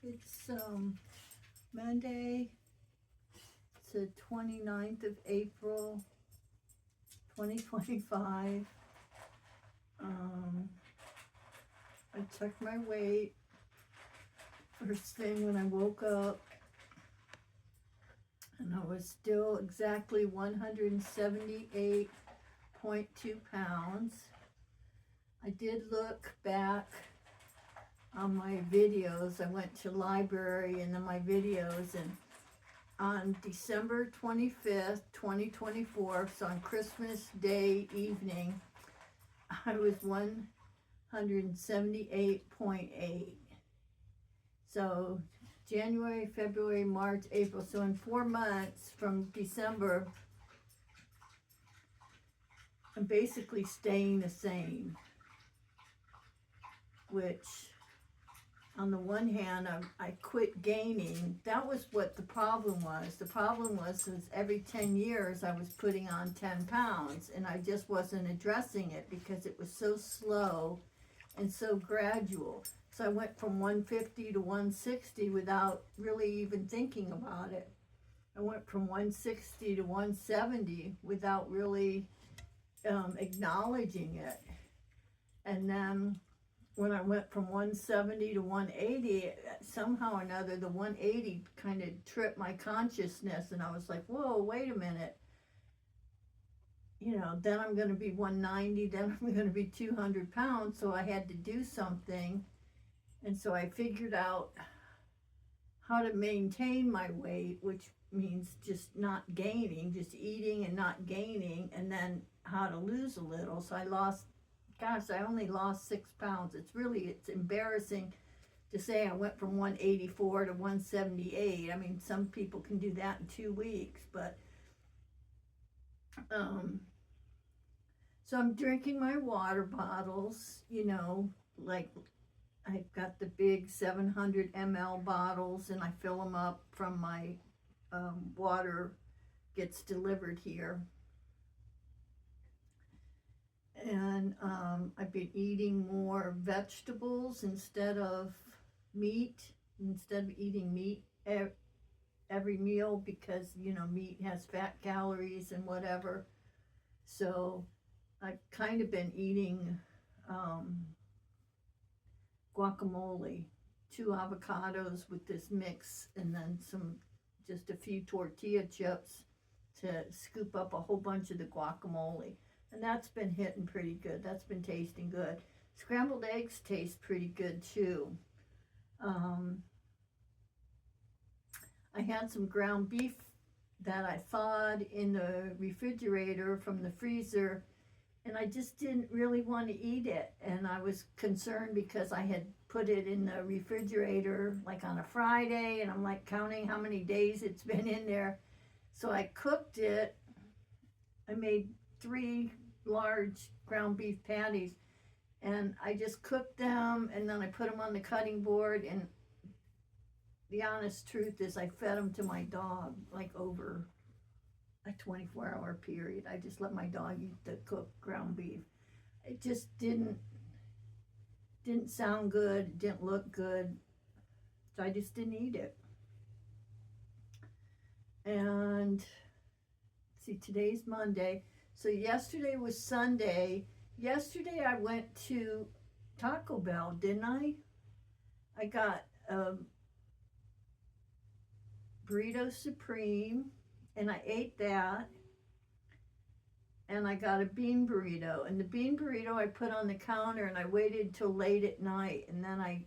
It's Monday. It's the 29th of April, 2025. I checked my weight first thing when I woke up, and I was still exactly 178.2 pounds. I did look back on my videos. I went to library and then my videos, and on December 25th, 2024, so on Christmas Day evening, I was 178.8. So January, February, March, April, so in 4 months from December, I'm basically staying the same, which on the one hand, I quit gaining. That was what the problem was. The problem was every 10 years I was putting on 10 pounds, and I just wasn't addressing it because it was so slow and so gradual. So I went from 150 to 160 without really even thinking about it. I went from 160 to 170 without really acknowledging it. And then when I went from 170 to 180, somehow or another, the 180 kind of tripped my consciousness, and I was like, whoa, wait a minute. You know, then I'm going to be 190, then I'm going to be 200 pounds, so I had to do something. And so I figured out how to maintain my weight, which means just not gaining, just eating and not gaining, and then how to lose a little. So I lost, gosh, I only lost 6 pounds. It's embarrassing to say I went from 184 to 178. I mean, some people can do that in 2 weeks, but so I'm drinking my water bottles, you know, like I've got the big 700 ml bottles, and I fill them up from my water gets delivered here. And I've been eating more vegetables instead of meat, instead of eating meat every meal, because, you know, meat has fat calories and whatever. So I've kind of been eating guacamole, 2 avocados with this mix, and then just a few tortilla chips to scoop up a whole bunch of the guacamole. And that's been hitting pretty good. That's been tasting good. Scrambled eggs taste pretty good too. I had some ground beef that I thawed in the refrigerator from the freezer, and I just didn't really want to eat it. And I was concerned because I had put it in the refrigerator like on a Friday, and I'm like counting how many days it's been in there. So I cooked it. I made 3 large ground beef patties, and I just cooked them, and then I put them on the cutting board. And the honest truth is I fed them to my dog like over a 24-hour period. I just let my dog eat the cooked ground beef. It just didn't sound good, it didn't look good, so I just didn't eat it. And see, today's Monday. So yesterday was Sunday. Yesterday I went to Taco Bell, didn't I? I got a Burrito Supreme, and I ate that. And I got a bean burrito. And the bean burrito I put on the counter, and I waited till late at night, and then I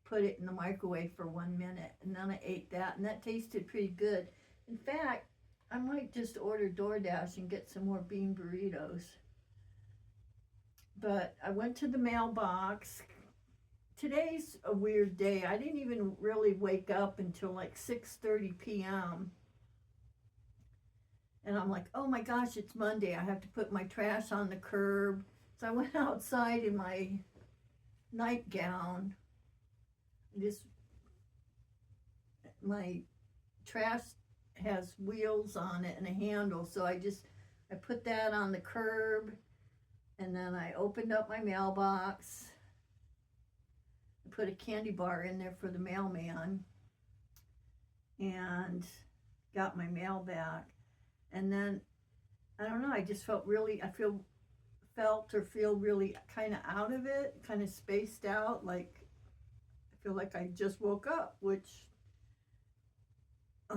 put it in the microwave for 1 minute, and then I ate that, and that tasted pretty good. In fact, I might just order DoorDash and get some more bean burritos. But I went to the mailbox. Today's a weird day. I didn't even really wake up until like 6:30 p.m. And I'm like, oh my gosh, it's Monday. I have to put my trash on the curb. So I went outside in my nightgown. My trash has wheels on it and a handle, so I put that on the curb, and then I opened up my mailbox, I put a candy bar in there for the mailman and got my mail back. And then, I don't know, I just felt really, feel really kind of out of it, kind of spaced out, like I feel like I just woke up, which I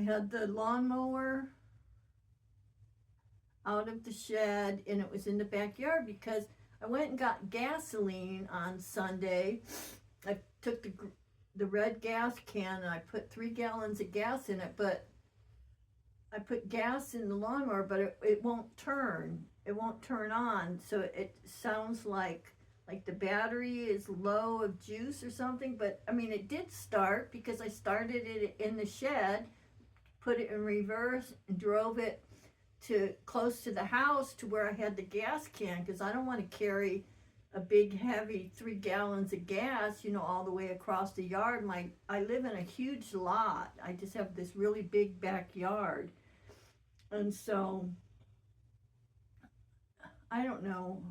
had the lawnmower out of the shed and it was in the backyard because I went and got gasoline on Sunday. I took the red gas can and I put 3 gallons of gas in it, but I put gas in the lawnmower, but it won't turn. It won't turn on, so it sounds like the battery is low of juice or something. But I mean, it did start because I started it in the shed, put it in reverse, and drove it to close to the house to where I had the gas can, because I don't want to carry a big heavy 3 gallons of gas, all the way across the yard. I live in a huge lot. I just have this really big backyard. And so, I don't know.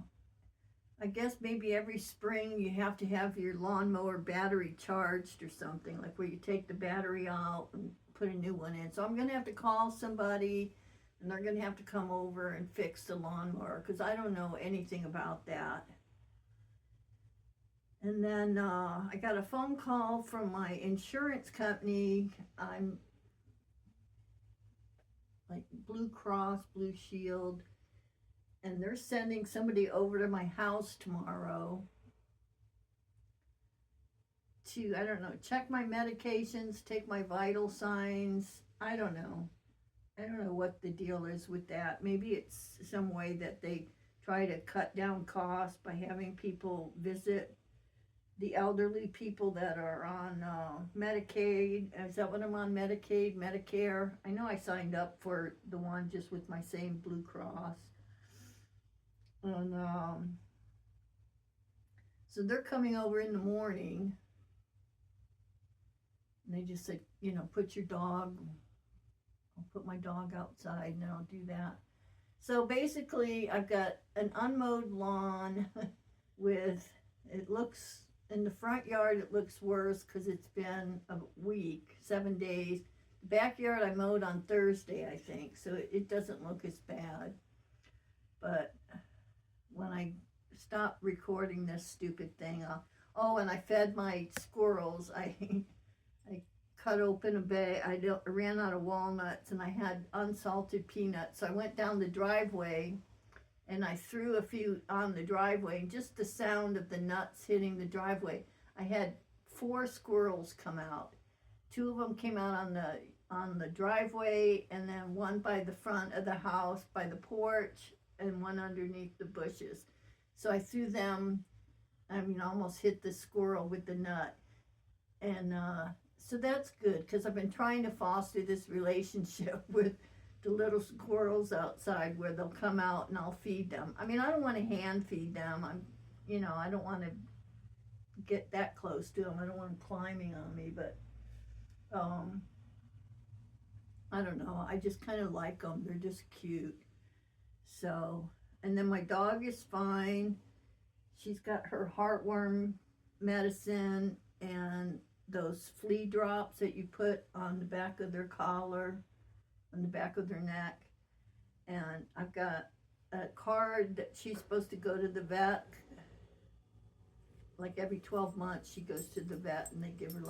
I guess maybe every spring you have to have your lawnmower battery charged or something, like where you take the battery out and put a new one in. So I'm going to have to call somebody and they're going to have to come over and fix the lawnmower because I don't know anything about that. And then I got a phone call from my insurance company. I'm like Blue Cross Blue Shield, and they're sending somebody over to my house tomorrow to, I don't know, check my medications, take my vital signs. I don't know what the deal is with that. Maybe it's some way that they try to cut down costs by having people visit the elderly people that are on Medicaid. Is that what I'm on? Medicaid, Medicare? I know I signed up for the one just with my same Blue Cross. And so they're coming over in the morning. And they just said, put your dog, I'll put my dog outside and I'll do that. So basically I've got an unmowed lawn with, it looks, in the front yard it looks worse because it's been a week, 7 days. The backyard I mowed on Thursday, I think, so it doesn't look as bad. But when I stop recording this stupid thing, and I fed my squirrels. I cut open a bag. I ran out of walnuts and I had unsalted peanuts. So I went down the driveway and I threw a few on the driveway. And just the sound of the nuts hitting the driveway, I had 4 squirrels come out. 2 of them came out on the driveway, and then one by the front of the house, by the porch, and one underneath the bushes. So I threw them, almost hit the squirrel with the nut. And so that's good, because I've been trying to foster this relationship with the little squirrels outside where they'll come out and I'll feed them. I don't want to hand feed them. I don't want to get that close to them. I don't want them climbing on me, but I don't know. I just kind of like them. They're just cute. So, and then my dog is fine. She's got her heartworm medicine and those flea drops that you put on the back of their collar, on the back of their neck. And I've got a card that she's supposed to go to the vet. Like every 12 months she goes to the vet and they give her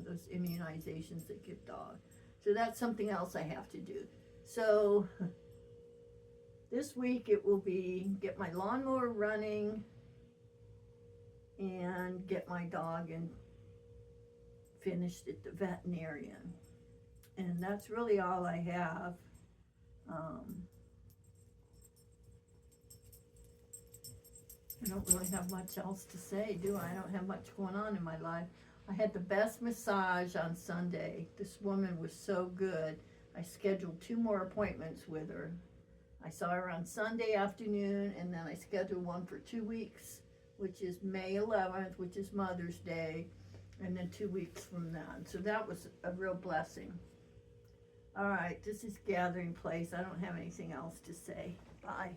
those immunizations they give dogs. So that's something else I have to do. So this week it will be get my lawnmower running and get my dog finished at the veterinarian. And that's really all I have. I don't really have much else to say, do I? I don't have much going on in my life. I had the best massage on Sunday. This woman was so good. I scheduled 2 more appointments with her. I saw her on Sunday afternoon, and then I scheduled one for 2 weeks, which is May 11th, which is Mother's Day, and then 2 weeks from then. So that was a real blessing. All right, this is Gathering Place. I don't have anything else to say. Bye.